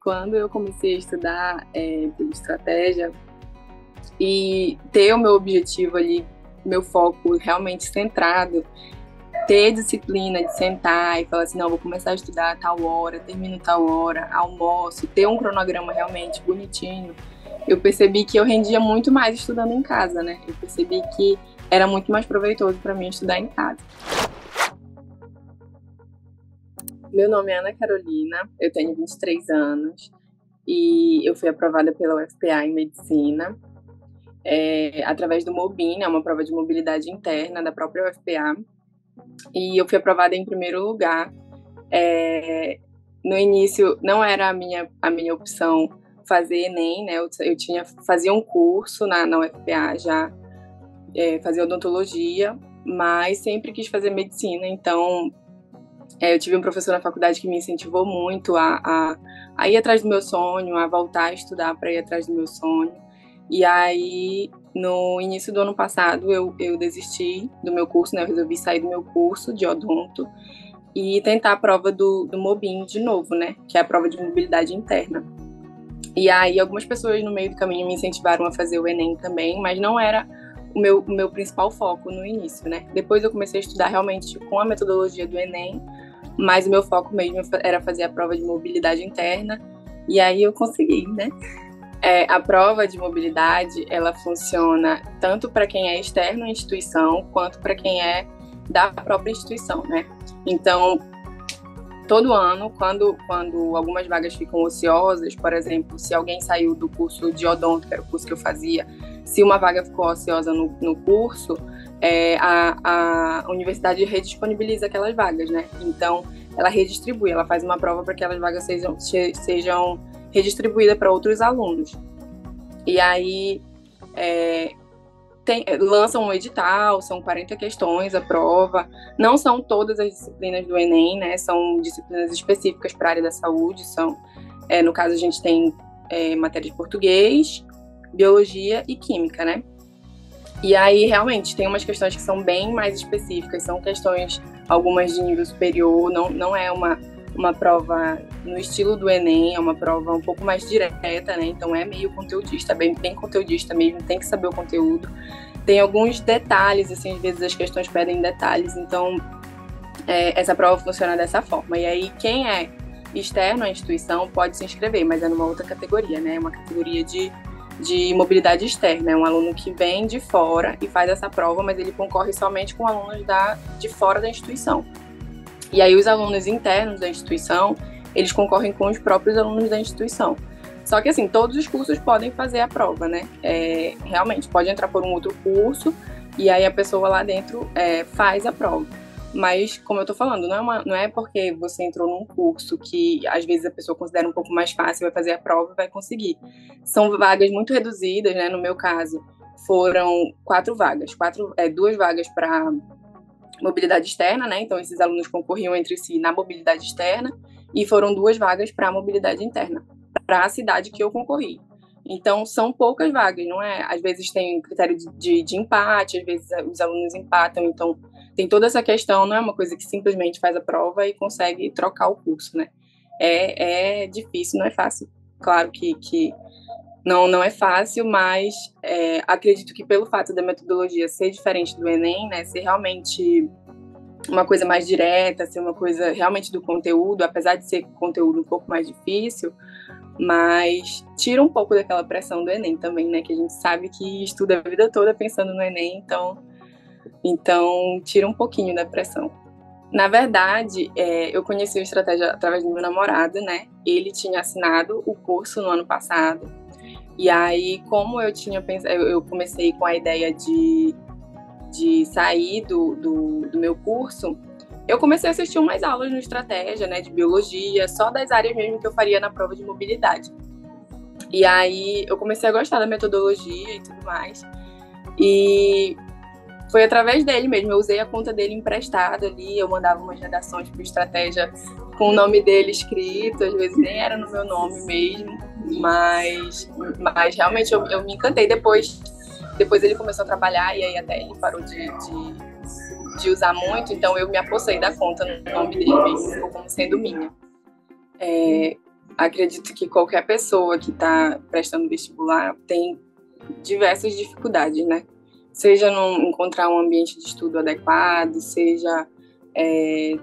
Quando eu comecei a estudar pela estratégia e ter o meu objetivo ali, meu foco realmente centrado, ter disciplina de sentar e falar assim, não, vou começar a estudar a tal hora, termino tal hora, almoço, ter um cronograma realmente bonitinho, eu percebi que eu rendia muito mais estudando em casa, né? Eu percebi que era muito mais proveitoso para mim estudar em casa. Meu nome é Ana Carolina, eu tenho 23 anos e eu fui aprovada pela UFPA em Medicina, através do Mobin, uma prova de mobilidade interna da própria UFPA, e eu fui aprovada em primeiro lugar. No início, não era a minha opção fazer Enem, né? Eu fazia um curso na UFPA já, fazia odontologia, mas sempre quis fazer medicina, então eu tive um professor na faculdade que me incentivou muito a ir atrás do meu sonho, a voltar a estudar para ir atrás do meu sonho. E aí, no início do ano passado, eu desisti do meu curso, né? Eu resolvi sair do meu curso de odonto e tentar a prova do Mobin de novo, né? Que é a prova de mobilidade interna. E aí, algumas pessoas no meio do caminho me incentivaram a fazer o Enem também, mas não era o meu principal foco no início, né? Depois eu comecei a estudar realmente com a metodologia do Enem, mas o meu foco mesmo era fazer a prova de mobilidade interna, e aí eu consegui, né? A prova de mobilidade, ela funciona tanto para quem é externo à instituição, quanto para quem é da própria instituição, né? Então, todo ano, quando algumas vagas ficam ociosas, por exemplo, se alguém saiu do curso de odonto, que era o curso que eu fazia, se uma vaga ficou ociosa no curso, a universidade redisponibiliza aquelas vagas, né? Então, ela redistribui, ela faz uma prova para que aquelas vagas sejam redistribuídas para outros alunos. E aí, lançam um edital, são 40 questões a prova. Não são todas as disciplinas do Enem, né? São disciplinas específicas para a área da saúde. No caso, a gente tem matéria de português, biologia e química, né? E aí, realmente, tem umas questões que são bem mais específicas, são questões, algumas de nível superior, não é uma prova no estilo do Enem, é uma prova um pouco mais direta, né? Então é meio conteudista, bem conteudista mesmo, tem que saber o conteúdo. Tem alguns detalhes, assim, às vezes as questões pedem detalhes, então essa prova funciona dessa forma. E aí quem é externo à instituição pode se inscrever, mas é numa outra categoria, né? Uma categoria de mobilidade externa, é um aluno que vem de fora e faz essa prova, mas ele concorre somente com alunos de fora da instituição. E aí os alunos internos da instituição, eles concorrem com os próprios alunos da instituição. Só que assim, todos os cursos podem fazer a prova, né? Realmente, pode entrar por um outro curso e aí a pessoa lá dentro faz a prova. Mas, como eu tô falando, não é porque você entrou num curso que às vezes a pessoa considera um pouco mais fácil, vai fazer a prova e vai conseguir. São vagas muito reduzidas, né? No meu caso, foram 4 vagas. 2 vagas para mobilidade externa, né? Então, esses alunos concorriam entre si na mobilidade externa e foram 2 vagas para a mobilidade interna, para a cidade que eu concorri. Então, são poucas vagas, não é? Às vezes tem critério de empate, às vezes os alunos empatam, então tem toda essa questão, não é uma coisa que simplesmente faz a prova e consegue trocar o curso, né? É difícil, não é fácil. Claro que não é fácil, mas acredito que pelo fato da metodologia ser diferente do Enem, né, ser realmente uma coisa mais direta, ser uma coisa realmente do conteúdo, apesar de ser conteúdo um pouco mais difícil, mas tira um pouco daquela pressão do Enem também, né, que a gente sabe que estuda a vida toda pensando no Enem, então tira um pouquinho da pressão. Na verdade, eu conheci a estratégia através do meu namorado, né, ele tinha assinado o curso no ano passado. E aí, como eu tinha pensado, eu comecei com a ideia de sair do meu curso, eu comecei a assistir umas aulas no estratégia, né, de biologia, só das áreas mesmo que eu faria na prova de mobilidade. E aí, eu comecei a gostar da metodologia e tudo mais. E foi através dele mesmo, eu usei a conta dele emprestada ali, eu mandava umas redações para o estratégia com o nome dele escrito, às vezes nem era no meu nome mesmo, mas realmente eu me encantei. Depois ele começou a trabalhar e aí até ele parou de usar muito, então eu me apossei da conta no nome dele mesmo, ficou como sendo minha. acredito que qualquer pessoa que está prestando vestibular tem diversas dificuldades, né? Seja não encontrar um ambiente de estudo adequado, seja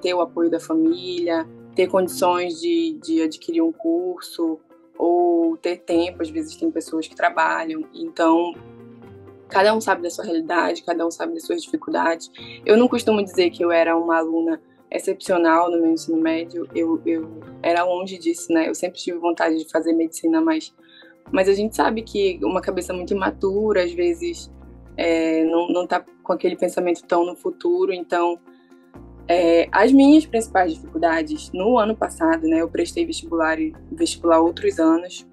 ter o apoio da família, ter condições de adquirir um curso, ou ter tempo. Às vezes tem pessoas que trabalham, então cada um sabe da sua realidade, cada um sabe das suas dificuldades. Eu não costumo dizer que eu era uma aluna excepcional no meu ensino médio, eu era longe disso, né? Eu sempre tive vontade de fazer medicina, mas a gente sabe que uma cabeça muito imatura, às vezes, não está com aquele pensamento tão no futuro. Então, as minhas principais dificuldades no ano passado, né? Eu prestei vestibular outros anos,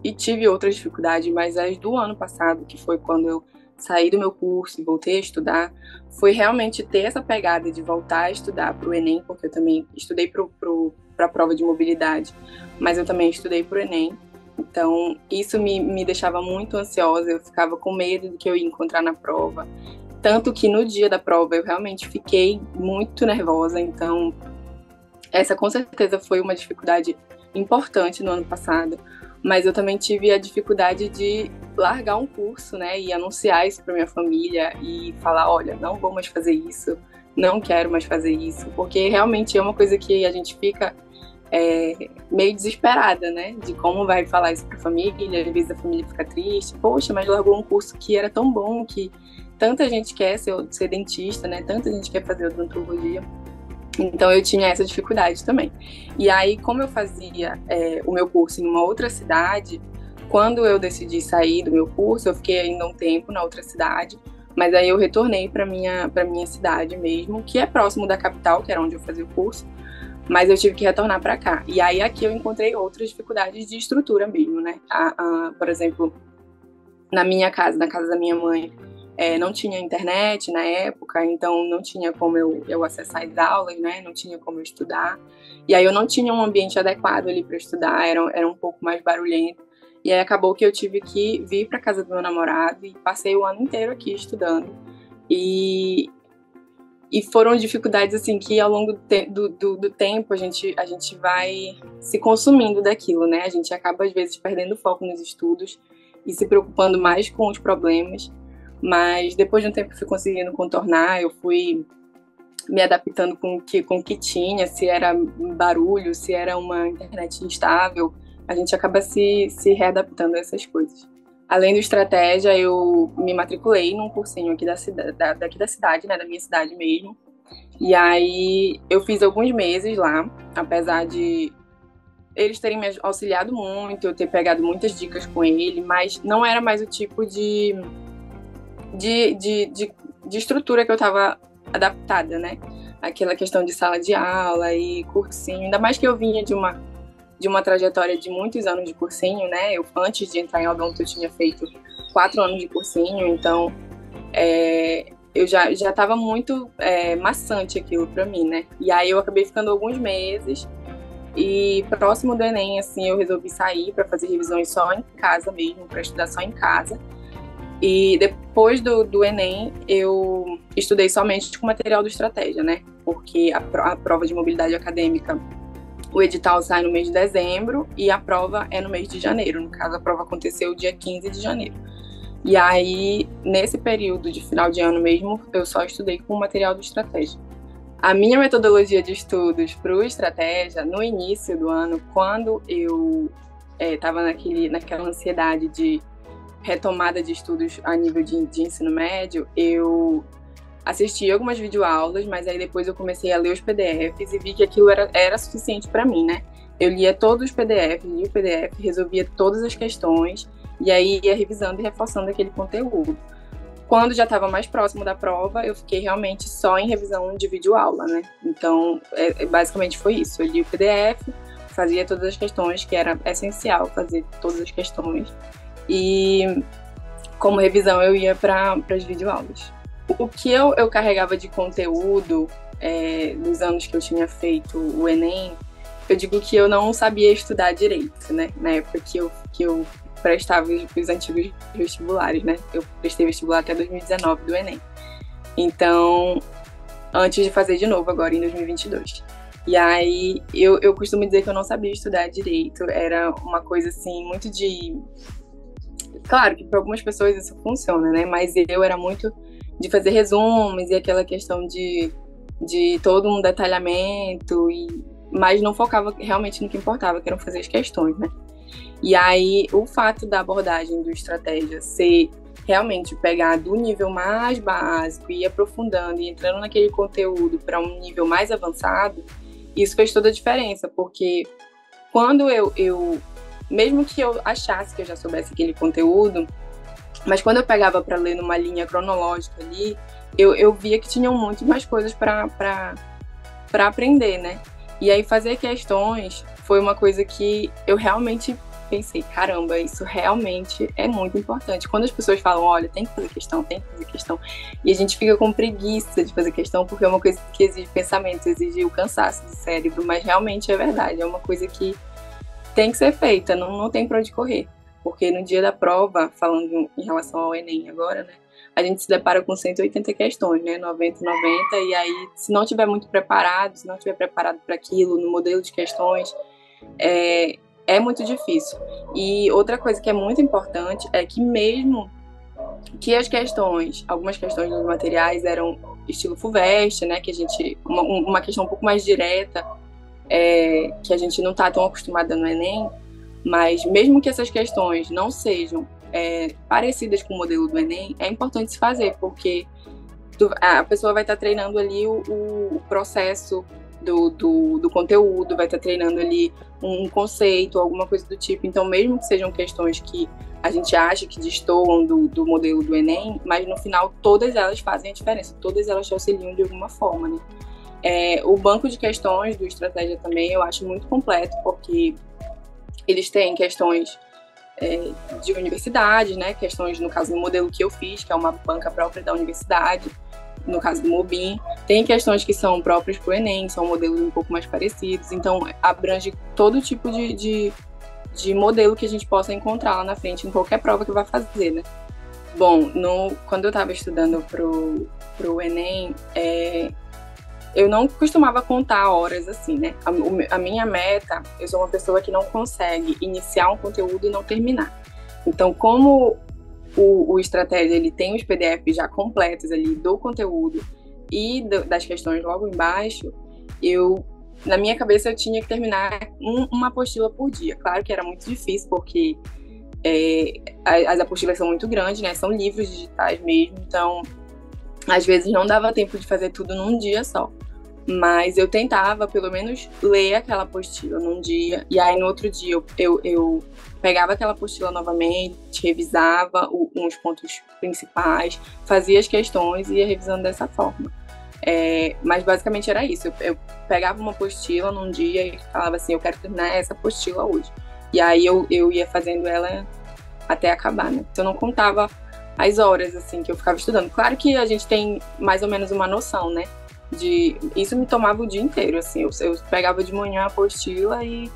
e tive outras dificuldades, mas as do ano passado, que foi quando eu saí do meu curso e voltei a estudar, foi realmente ter essa pegada de voltar a estudar para o Enem, porque eu também estudei para a prova de mobilidade, mas eu também estudei para o Enem. Então, isso me deixava muito ansiosa, eu ficava com medo do que eu ia encontrar na prova. Tanto que no dia da prova eu realmente fiquei muito nervosa. Então, essa com certeza foi uma dificuldade importante no ano passado. Mas eu também tive a dificuldade de largar um curso, né, e anunciar isso para minha família e falar, olha, não vou mais fazer isso, não quero mais fazer isso, porque realmente é uma coisa que a gente fica meio desesperada, né, de como vai falar isso para a família. Às vezes a família fica triste, poxa, mas largou um curso que era tão bom, que tanta gente quer ser dentista, né, tanta gente quer fazer odontologia. Então, eu tinha essa dificuldade também. E aí, como eu fazia o meu curso em uma outra cidade, quando eu decidi sair do meu curso, eu fiquei ainda um tempo na outra cidade, mas aí eu retornei para minha cidade mesmo, que é próximo da capital, que era onde eu fazia o curso, mas eu tive que retornar para cá. E aí, aqui eu encontrei outras dificuldades de estrutura mesmo, né? Por exemplo, na minha casa, na casa da minha mãe, não tinha internet na época, então não tinha como eu acessar as aulas, né? Não tinha como eu estudar. E aí eu não tinha um ambiente adequado ali para estudar, era um pouco mais barulhento. E aí acabou que eu tive que vir para casa do meu namorado e passei o ano inteiro aqui estudando. E foram dificuldades assim que ao longo do tempo a gente vai se consumindo daquilo, né? A gente acaba às vezes perdendo foco nos estudos e se preocupando mais com os problemas. Mas depois de um tempo eu fui conseguindo contornar, eu fui me adaptando com o que tinha, se era barulho, se era uma internet instável, a gente acaba se readaptando a essas coisas. Além do estratégia, eu me matriculei num cursinho aqui daqui da cidade, né, da minha cidade mesmo. E aí eu fiz alguns meses lá, apesar de eles terem me auxiliado muito, eu ter pegado muitas dicas com ele, mas não era mais o tipo de estrutura que eu estava adaptada, né? Aquela questão de sala de aula e cursinho, ainda mais que eu vinha de uma trajetória de muitos anos de cursinho, né? Antes de entrar em odonto, eu tinha feito 4 anos de cursinho, então eu já estava muito maçante aquilo para mim, né? E aí eu acabei ficando alguns meses e próximo do Enem, assim, eu resolvi sair para fazer revisões só em casa mesmo, para estudar só em casa. E depois do Enem, eu estudei somente com material do Estratégia, né? Porque a prova de mobilidade acadêmica, o edital sai no mês de dezembro e a prova é no mês de janeiro. No caso, a prova aconteceu dia 15 de janeiro. E aí, nesse período de final de ano mesmo, eu só estudei com o material do Estratégia. A minha metodologia de estudos para o Estratégia, no início do ano, quando eu estava naquela ansiedade de retomada de estudos a nível de ensino médio, eu assisti algumas videoaulas, mas aí depois eu comecei a ler os PDFs e vi que aquilo era suficiente para mim, né? Eu lia todos os PDFs, lia o PDF, resolvia todas as questões e aí ia revisando e reforçando aquele conteúdo. Quando já estava mais próximo da prova, eu fiquei realmente só em revisão de videoaula, né? Então, basicamente foi isso. Eu li o PDF, fazia todas as questões, que era essencial fazer todas as questões. E como revisão eu ia para as videoaulas. O que eu carregava de conteúdo nos anos que eu tinha feito o Enem, eu digo que eu não sabia estudar direito, né? Na época que eu prestava os antigos vestibulares, né? Eu prestei vestibular até 2019 do Enem. Então, antes de fazer de novo agora em 2022. E aí eu costumo dizer que eu não sabia estudar direito, era uma coisa assim, muito de. Claro que para algumas pessoas isso funciona, né? Mas eu era muito de fazer resumos e aquela questão de todo um detalhamento, mas não focava realmente no que importava, que eram fazer as questões, né? E aí o fato da abordagem do estratégia ser realmente pegar do nível mais básico e ir aprofundando e entrando naquele conteúdo para um nível mais avançado, isso fez toda a diferença, porque quando mesmo que eu achasse que eu já soubesse aquele conteúdo, mas quando eu pegava para ler numa linha cronológica ali, eu via que tinham muito mais coisas para aprender, né? E aí fazer questões foi uma coisa que eu realmente pensei, caramba, isso realmente é muito importante. Quando as pessoas falam, olha, tem que fazer questão, tem que fazer questão, e a gente fica com preguiça de fazer questão, porque é uma coisa que exige pensamento, exige o cansaço do cérebro, mas realmente é verdade, é uma coisa que tem que ser feita, não tem para onde correr. Porque no dia da prova, falando em relação ao Enem agora, né, a gente se depara com 180 questões, né, 90, 90, e aí, se não tiver muito preparado, se não tiver preparado para aquilo, no modelo de questões, é muito difícil. E outra coisa que é muito importante é que mesmo que as questões, algumas questões dos materiais eram estilo FUVEST, né, que a gente, uma questão um pouco mais direta, que a gente não está tão acostumada no Enem, mas mesmo que essas questões não sejam parecidas com o modelo do Enem, é importante se fazer, porque a pessoa vai estar treinando ali o processo do conteúdo, vai estar treinando ali um conceito, alguma coisa do tipo. Então, mesmo que sejam questões que a gente acha que destoam do modelo do Enem, mas no final todas elas fazem a diferença, todas elas te auxiliam de alguma forma, né? O banco de questões do Estratégia também eu acho muito completo, porque eles têm questões de universidades, né? Questões, no caso, do modelo que eu fiz, que é uma banca própria da universidade, no caso do Mobim. Tem questões que são próprias para o Enem, são modelos um pouco mais parecidos, então abrange todo tipo de modelo que a gente possa encontrar lá na frente em qualquer prova que vai fazer, né? Bom, quando eu estava estudando pro Enem, eu não costumava contar horas assim, né? A minha meta, eu sou uma pessoa que não consegue iniciar um conteúdo e não terminar. Então, como o Estratégia, ele tem os PDFs já completos ali do conteúdo e das questões logo embaixo, na minha cabeça eu tinha que terminar uma apostila por dia. Claro que era muito difícil, porque as apostilas são muito grandes, né? São livros digitais mesmo, então às vezes não dava tempo de fazer tudo num dia só. Mas eu tentava, pelo menos, ler aquela apostila num dia, e aí no outro dia eu pegava aquela apostila novamente, revisava uns pontos principais, fazia as questões e ia revisando dessa forma. Mas basicamente era isso, eu pegava uma apostila num dia e falava assim, eu quero terminar essa apostila hoje. E aí eu ia fazendo ela até acabar, né? Eu não contava as horas, assim, que eu ficava estudando. Claro que a gente tem mais ou menos uma noção, né? Isso me tomava o dia inteiro, assim. Eu pegava de manhã a apostila e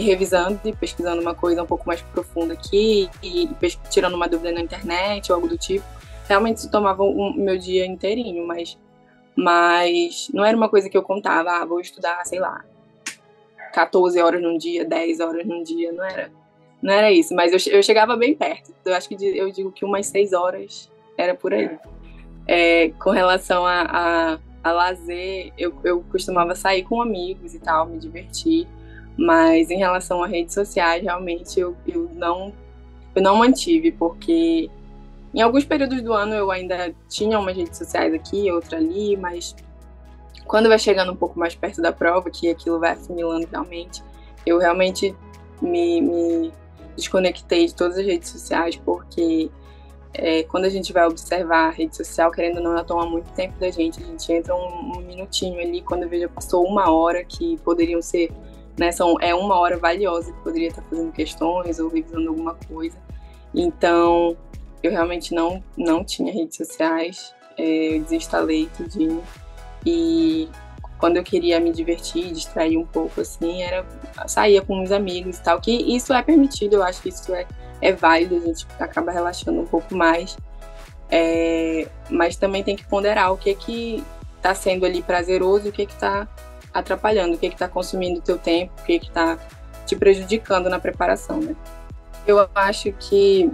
revisando e pesquisando uma coisa um pouco mais profunda aqui e tirando uma dúvida na internet ou algo do tipo. Realmente isso tomava o meu dia inteirinho, mas não era uma coisa que eu contava, vou estudar, sei lá, 14 horas num dia, 10 horas num dia, não era isso, mas eu chegava bem perto. Eu acho que eu digo que umas 6 horas era por aí. Com relação a lazer, eu costumava sair com amigos e tal, me divertir, mas em relação a redes sociais, realmente eu não mantive, porque em alguns períodos do ano eu ainda tinha umas redes sociais aqui, outra ali, mas quando vai chegando um pouco mais perto da prova, que aquilo vai afunilando realmente, eu realmente me desconectei de todas as redes sociais, porque quando a gente vai observar a rede social, querendo ou não, ela toma muito tempo da gente. A gente entra um minutinho ali, quando eu vejo, passou 1 hora, que poderiam ser, né, 1 hora valiosa, que poderia estar fazendo questões ou revisando alguma coisa. Então, eu realmente não tinha redes sociais, eu desinstalei tudinho. E quando eu queria me divertir, distrair um pouco, assim, saía com os amigos e tal, que isso é permitido, eu acho que isso é válido, a gente acaba relaxando um pouco mais, mas também tem que ponderar o que tá sendo ali prazeroso e o que tá atrapalhando, o que está consumindo o teu tempo, o que está te prejudicando na preparação, né? Eu acho que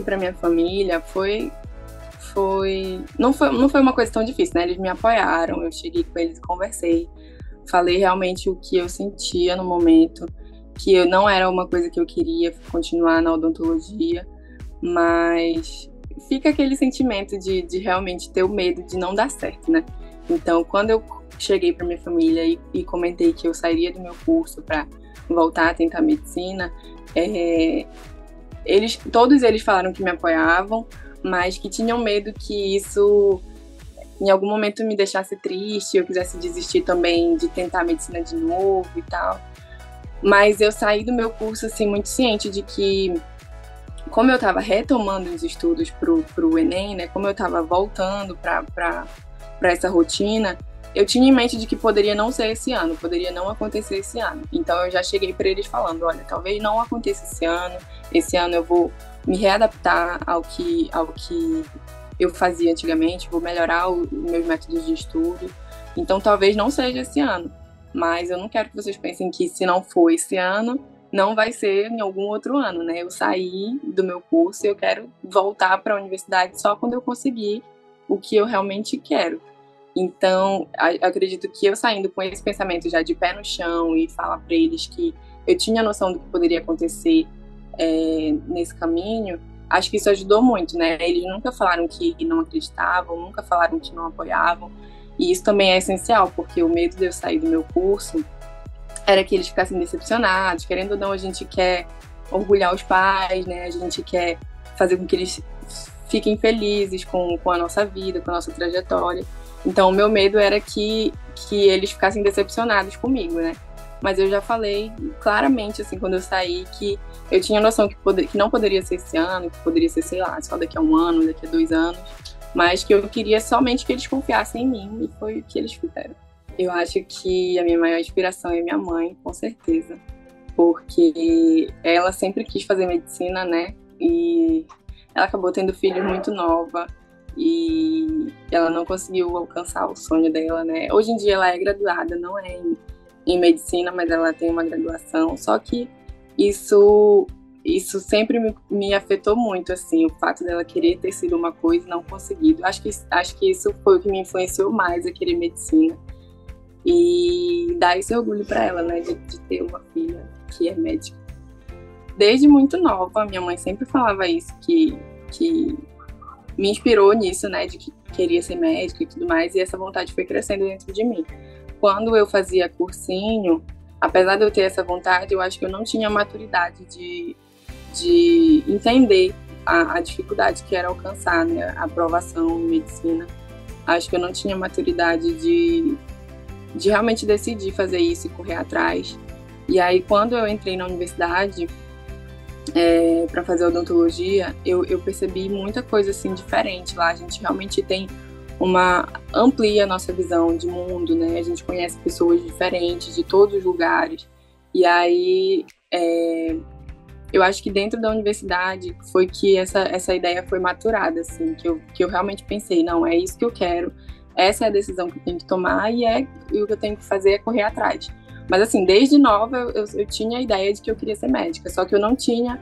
para minha família não foi uma coisa tão difícil, né? Eles me apoiaram, eu cheguei com eles, conversei, falei realmente o que eu sentia no momento, que eu não era uma coisa que eu queria continuar na odontologia, mas fica aquele sentimento de realmente ter o medo de não dar certo, né? Então, quando eu cheguei para minha família e comentei que eu sairia do meu curso para voltar a tentar medicina, todos eles falaram que me apoiavam, mas que tinham medo que isso em algum momento me deixasse triste, eu quisesse desistir também de tentar medicina de novo e tal. Mas eu saí do meu curso assim muito ciente de que, como eu estava retomando os estudos pro Enem, né, como eu estava voltando para essa rotina, eu tinha em mente de que poderia não ser esse ano, poderia não acontecer esse ano. Então eu já cheguei para eles falando, olha, talvez não aconteça esse ano eu vou me readaptar ao que eu fazia antigamente, vou melhorar os meus métodos de estudo. Então talvez não seja esse ano, mas eu não quero que vocês pensem que se não for esse ano, não vai ser em algum outro ano, né? Eu saí do meu curso e eu quero voltar para a universidade só quando eu conseguir o que eu realmente quero. Então, acredito que eu saindo com esse pensamento já de pé no chão e falar para eles que eu tinha noção do que poderia acontecer nesse caminho, acho que isso ajudou muito, né? Eles nunca falaram que não acreditavam, nunca falaram que não apoiavam, e isso também é essencial, porque o medo de eu sair do meu curso era que eles ficassem decepcionados. Querendo ou não, a gente quer orgulhar os pais, né? A gente quer fazer com que eles fiquem felizes com a nossa vida, com a nossa trajetória. Então, o meu medo era que eles ficassem decepcionados comigo, né? Mas eu já falei claramente, assim, quando eu saí, que eu tinha noção que não poderia ser esse ano, que poderia ser, sei lá, só daqui a 1 ano, daqui a 2 anos, mas que eu queria somente que eles confiassem em mim, e foi o que eles fizeram. Eu acho que a minha maior inspiração é minha mãe, com certeza, porque ela sempre quis fazer medicina, né? E ela acabou tendo filhos muito nova e ela não conseguiu alcançar o sonho dela, né? Hoje em dia ela é graduada, não é em medicina, mas ela tem uma graduação, só que isso sempre me afetou muito, assim, o fato dela querer ter sido uma coisa e não conseguido. Acho que isso foi o que me influenciou mais a querer medicina e dar esse orgulho para ela, né, de ter uma filha que é médica. Desde muito nova, minha mãe sempre falava isso, que me inspirou nisso, né, de que queria ser médica e tudo mais, e essa vontade foi crescendo dentro de mim. Quando eu fazia cursinho, apesar de eu ter essa vontade, eu acho que eu não tinha maturidade de entender a dificuldade que era alcançar, né, a aprovação em medicina. Acho que eu não tinha maturidade de realmente decidir fazer isso e correr atrás. E aí, quando eu entrei na universidade para fazer odontologia, eu percebi muita coisa assim diferente lá. A gente realmente amplia a nossa visão de mundo, né? A gente conhece pessoas diferentes de todos os lugares. E aí, eu acho que dentro da universidade foi que essa ideia foi maturada, assim, que eu realmente pensei, não, é isso que eu quero, essa é a decisão que eu tenho que tomar e o que eu tenho que fazer é correr atrás. Mas assim, desde nova eu tinha a ideia de que eu queria ser médica, só que eu não tinha,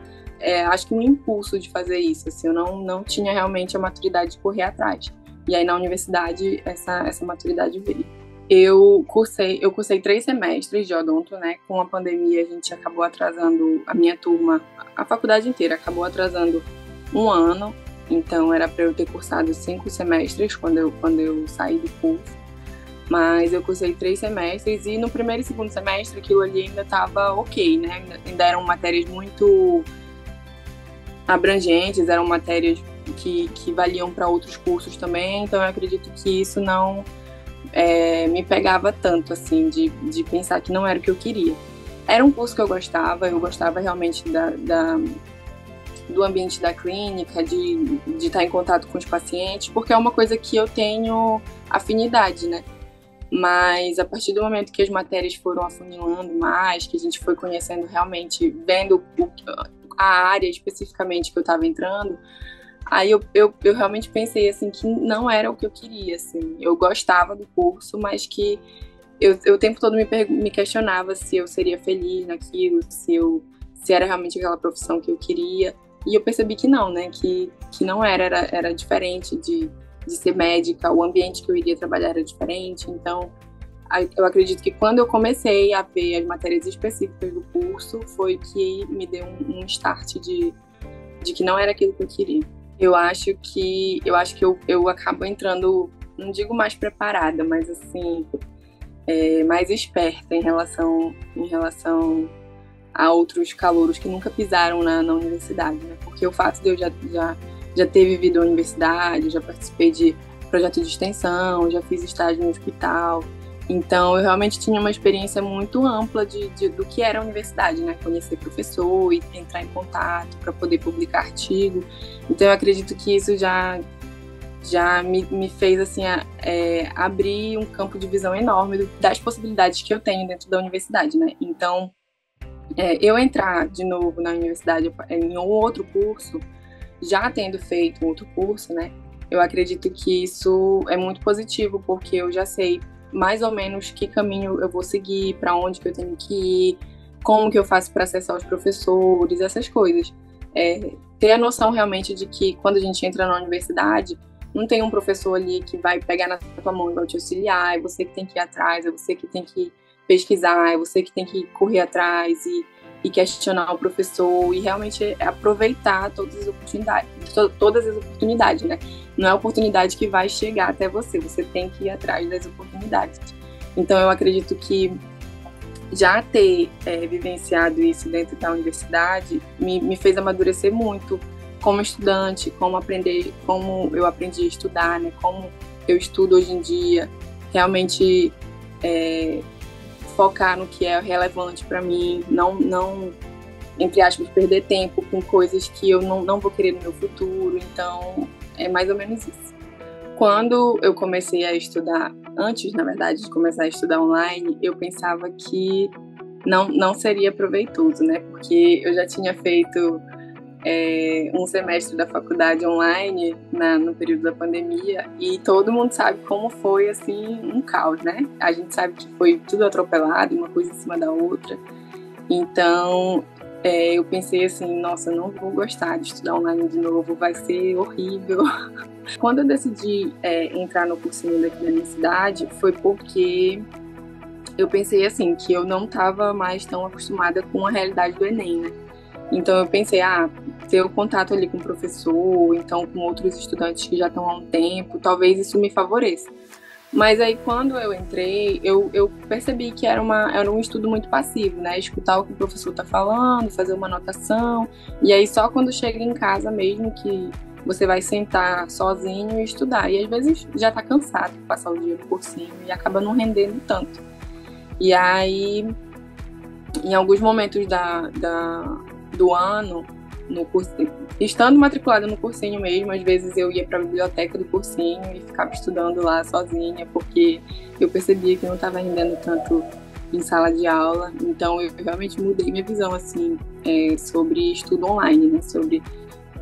acho que um impulso de fazer isso, assim, eu não tinha realmente a maturidade de correr atrás. E aí na universidade essa maturidade veio. Eu cursei 3 semestres de odonto, né? Com a pandemia a gente acabou atrasando, a minha turma, a faculdade inteira acabou atrasando 1 ano, então era para eu ter cursado 5 semestres quando eu saí do curso. Mas eu cursei 3 semestres e no primeiro e segundo semestre aquilo ali ainda estava ok, né? Ainda eram matérias muito abrangentes, eram matérias que valiam para outros cursos também, então eu acredito que isso não me pegava tanto, assim, de pensar que não era o que eu queria. Era um curso que eu gostava realmente do ambiente da clínica, de estar em contato com os pacientes, porque é uma coisa que eu tenho afinidade, né? Mas a partir do momento que as matérias foram afunilando mais, que a gente foi conhecendo realmente, vendo a área especificamente que eu estava entrando, aí eu realmente pensei assim que não era o que eu queria, assim. Eu gostava do curso, mas que eu o tempo todo me questionava se eu seria feliz naquilo, se era realmente aquela profissão que eu queria. E eu percebi que não, né? Que não era diferente de ser médica, o ambiente que eu iria trabalhar era diferente. Então, eu acredito que quando eu comecei a ver as matérias específicas do curso, foi que me deu um start de que não era aquilo que eu queria. Eu acho que eu acabo entrando, não digo mais preparada, mas assim, mais esperta em relação a outros calouros que nunca pisaram na universidade, né? Porque o fato de eu já ter vivido a universidade, já participei de projeto de extensão, já fiz estágio no hospital. Então, eu realmente tinha uma experiência muito ampla do que era a universidade, né? Conhecer professor e entrar em contato para poder publicar artigo. Então, eu acredito que isso já me fez assim, abrir um campo de visão enorme das possibilidades que eu tenho dentro da universidade, né? Então, eu entrar de novo na universidade em um outro curso, já tendo feito um outro curso, né? Eu acredito que isso é muito positivo, porque eu já sei mais ou menos que caminho eu vou seguir, para onde que eu tenho que ir, como que eu faço para acessar os professores, essas coisas. Ter a noção realmente de que quando a gente entra na universidade, não tem um professor ali que vai pegar na tua mão e vai te auxiliar, é você que tem que ir atrás, é você que tem que pesquisar, é você que tem que correr atrás e questionar o professor e realmente aproveitar todas as oportunidades, né? Não é a oportunidade que vai chegar até você tem que ir atrás das oportunidades. Então, eu acredito que já ter vivenciado isso dentro da universidade me fez amadurecer muito como estudante, como eu aprendi a estudar, né? Como eu estudo hoje em dia, realmente focar no que é relevante para mim, não, entre aspas, perder tempo com coisas que eu não vou querer no meu futuro. Então, é mais ou menos isso. Quando eu comecei a estudar, antes, na verdade, de começar a estudar online, eu pensava que não seria proveitoso, né? Porque eu já tinha feito um semestre da faculdade online no período da pandemia e todo mundo sabe como foi, assim, um caos, né? A gente sabe que foi tudo atropelado, uma coisa em cima da outra. Então, eu pensei assim, nossa, não vou gostar de estudar online de novo, vai ser horrível. Quando eu decidi entrar no cursinho daqui da minha cidade, foi porque eu pensei assim, que eu não estava mais tão acostumada com a realidade do Enem, né? Então eu pensei, ter o contato ali com o professor, então com outros estudantes que já estão há um tempo, talvez isso me favoreça. Mas aí quando eu entrei, eu percebi que era um estudo muito passivo, né? Escutar o que o professor está falando, fazer uma anotação, e aí só quando chega em casa mesmo que você vai sentar sozinho e estudar. E às vezes já está cansado de passar o dia no cursinho e acaba não rendendo tanto. E aí, em alguns momentos do ano, no cursinho, estando matriculada no cursinho mesmo, às vezes eu ia para a biblioteca do cursinho e ficava estudando lá sozinha, porque eu percebia que não estava rendendo tanto em sala de aula. Então eu realmente mudei minha visão assim, sobre estudo online, né? Sobre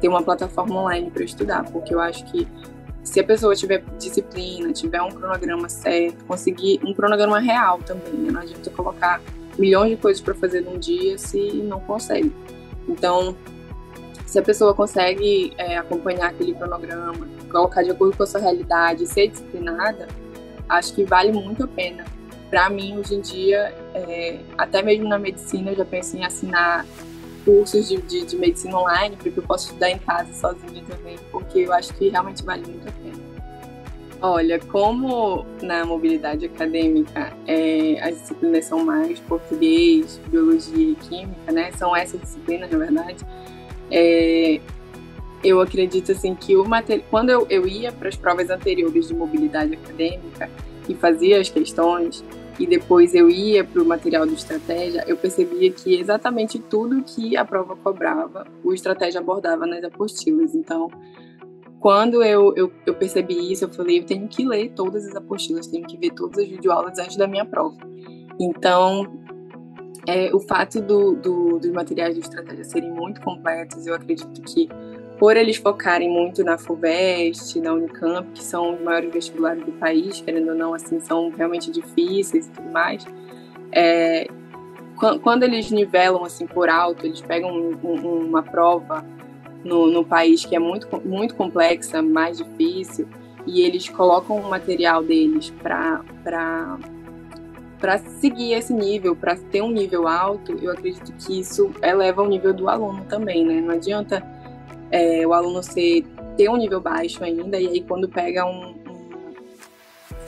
ter uma plataforma online para estudar, porque eu acho que se a pessoa tiver disciplina, tiver um cronograma certo, conseguir um cronograma real também, né? Não adianta colocar milhões de coisas para fazer num dia se não consegue. Então, se a pessoa consegue acompanhar aquele cronograma, colocar de acordo com a sua realidade, ser disciplinada, acho que vale muito a pena. Para mim, hoje em dia, até mesmo na medicina, eu já penso em assinar cursos de medicina online, porque eu posso estudar em casa sozinha também, porque eu acho que realmente vale muito a pena. Olha, como na mobilidade acadêmica as disciplinas são mais português, biologia e química, né? São essas disciplinas, na verdade. Eu acredito assim que quando eu ia para as provas anteriores de mobilidade acadêmica e fazia as questões, e depois eu ia para o material do Estratégia, eu percebia que exatamente tudo que a prova cobrava, o Estratégia abordava nas apostilas. Então, quando eu percebi isso, eu falei, eu tenho que ler todas as apostilas, tenho que ver todas as videoaulas antes da minha prova. Então, o fato dos materiais de estratégia serem muito completos, eu acredito que por eles focarem muito na FUVEST, na Unicamp, que são os maiores vestibulares do país, querendo ou não, assim, são realmente difíceis e tudo mais, quando eles nivelam assim por alto, eles pegam uma prova no país que é muito, muito complexa, mais difícil, e eles colocam o material deles para seguir esse nível, para ter um nível alto, eu acredito que isso eleva o nível do aluno também, né? Não adianta o aluno ter um nível baixo ainda, e aí quando pega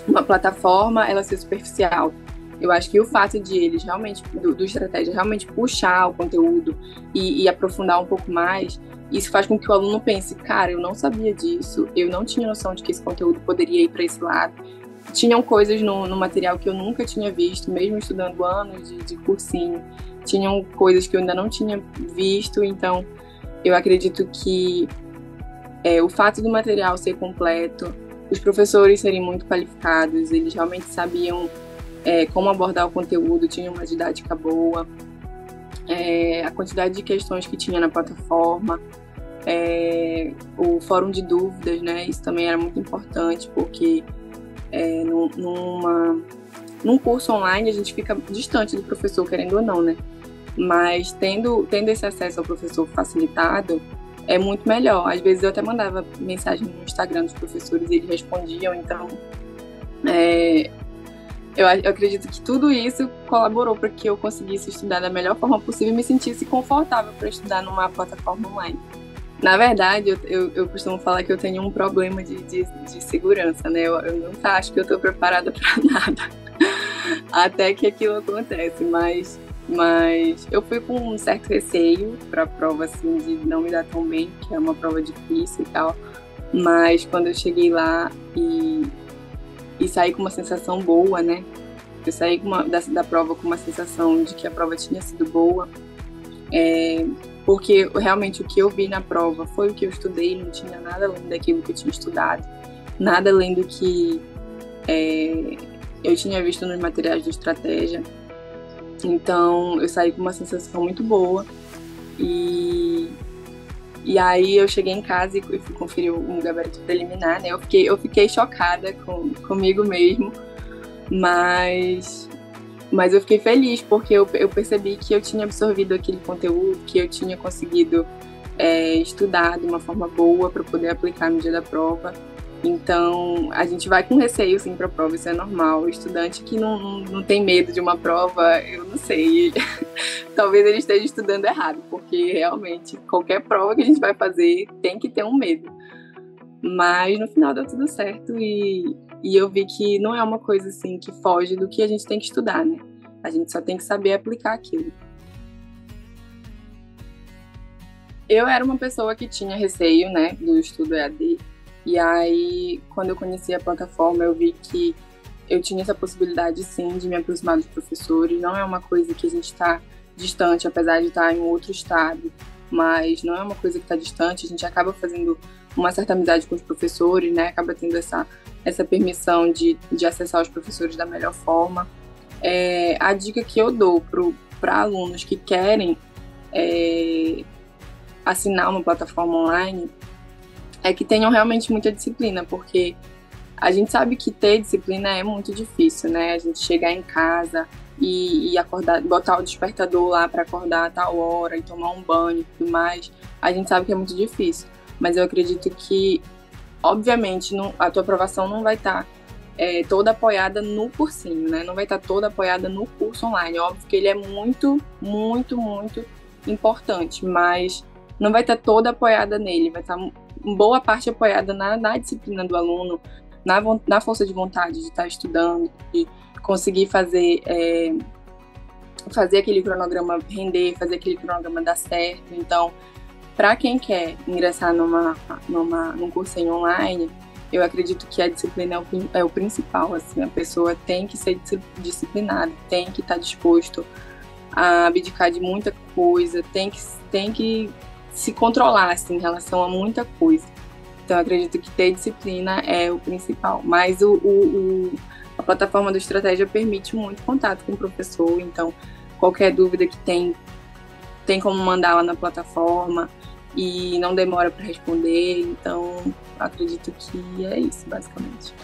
uma plataforma, ela ser superficial. Eu acho que o fato de eles realmente, do estratégia, realmente puxar o conteúdo e aprofundar um pouco mais, isso faz com que o aluno pense, cara, eu não sabia disso, eu não tinha noção de que esse conteúdo poderia ir para esse lado. Tinham coisas no material que eu nunca tinha visto, mesmo estudando anos de cursinho. Tinham coisas que eu ainda não tinha visto, então eu acredito que o fato do material ser completo, os professores serem muito qualificados, eles realmente sabiam como abordar o conteúdo, tinha uma didática boa, a quantidade de questões que tinha na plataforma, o fórum de dúvidas, né? Isso também era muito importante, porque num curso online a gente fica distante do professor, querendo ou não, né? Mas tendo esse acesso ao professor facilitado, é muito melhor. Às vezes eu até mandava mensagem no Instagram dos professores e eles respondiam, então eu acredito que tudo isso colaborou para que eu conseguisse estudar da melhor forma possível e me sentisse confortável para estudar numa plataforma online. Na verdade, eu costumo falar que eu tenho um problema de segurança, né? Eu nunca acho que eu estou preparada para nada, até que aquilo acontece, mas eu fui com um certo receio para a prova, assim, de não me dar tão bem, que é uma prova difícil e tal, mas quando eu cheguei lá e saí com uma sensação boa, né? Eu saí da prova com uma sensação de que a prova tinha sido boa, porque realmente o que eu vi na prova foi o que eu estudei, não tinha nada além daquilo que eu tinha estudado, nada além do que eu tinha visto nos materiais de estratégia. Então eu saí com uma sensação muito boa e aí eu cheguei em casa e fui conferir um gabarito preliminar, né? Eu fiquei chocada comigo mesmo, mas eu fiquei feliz porque eu percebi que eu tinha absorvido aquele conteúdo, que eu tinha conseguido estudar de uma forma boa para poder aplicar no dia da prova. Então, a gente vai com receio, sim, para a prova, isso é normal. O estudante que não tem medo de uma prova, eu não sei, talvez ele esteja estudando errado, porque realmente qualquer prova que a gente vai fazer tem que ter um medo. Mas no final deu tudo certo e eu vi que não é uma coisa assim que foge do que a gente tem que estudar, né? A gente só tem que saber aplicar aquilo. Eu era uma pessoa que tinha receio, né, do estudo EAD. E aí, quando eu conheci a plataforma, eu vi que eu tinha essa possibilidade, sim, de me aproximar dos professores. Não é uma coisa que a gente está distante, apesar de estar em outro estado, mas não é uma coisa que está distante. A gente acaba fazendo uma certa amizade com os professores, né? Acaba tendo essa permissão de acessar os professores da melhor forma. A dica que eu dou para alunos que querem assinar uma plataforma online é que tenham realmente muita disciplina, porque a gente sabe que ter disciplina é muito difícil, né? A gente chegar em casa e acordar, botar o despertador lá para acordar a tal hora e tomar um banho e tudo mais, a gente sabe que é muito difícil. Mas eu acredito que, obviamente, a tua aprovação não vai estar toda apoiada no cursinho, né? Não vai estar toda apoiada no curso online. Óbvio que ele é muito, muito, muito importante, mas não vai estar toda apoiada nele, vai estar boa parte apoiada na disciplina do aluno, na força de vontade de estar estudando, de conseguir fazer aquele cronograma render, fazer aquele cronograma dar certo. Então, para quem quer ingressar num cursinho online, eu acredito que a disciplina é o principal. Assim, a pessoa tem que ser disciplinada, tem que estar disposto a abdicar de muita coisa, tem que se controlar, assim, em relação a muita coisa. Então, eu acredito que ter disciplina é o principal. Mas a plataforma do Estratégia permite muito contato com o professor. Então, qualquer dúvida que tem como mandar lá na plataforma. e não demora para responder, então acredito que é isso, basicamente.